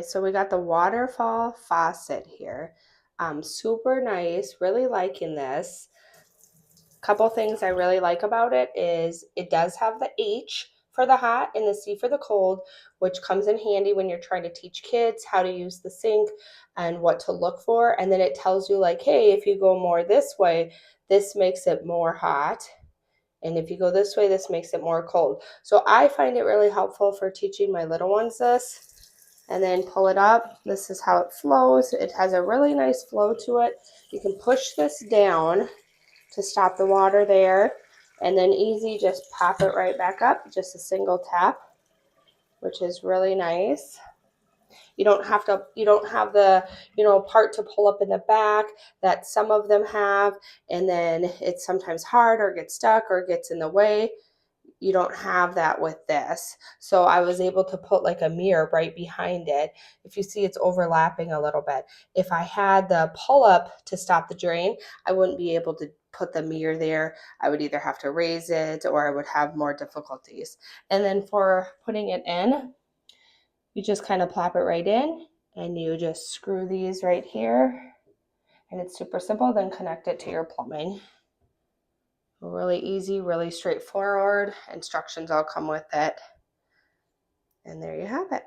Okay, so we got the Waterfall faucet here. Super nice, really liking this. Couple things I really like about it is it does have the H for the hot and the C for the cold, which comes in handy when you're trying to teach kids how to use the sink and what to look for. And then it tells you like, hey, if you go more this way, this makes it more hot. And if you go this way, this makes it more cold. So I find it really helpful for teaching my little ones this. And then pull it up. This is how it flows. It has a really nice flow to it. You can push this down to stop the water there, and then easy just pop it right back up, just a single tap, which is really nice. You don't have the, part to pull up in the back that some of them have, and then it's sometimes hard or gets stuck or gets in the way. You don't have that with this. So I was able to put like a mirror right behind it. If you see, it's overlapping a little bit. If I had the pull up to stop the drain, I wouldn't be able to put the mirror there. I would either have to raise it or I would have more difficulties. And then for putting it in, you just kind of plop it right in and you just screw these right here. And it's super simple. Then connect it to your plumbing. Really easy, really straightforward. Instructions all come with it. And there you have it.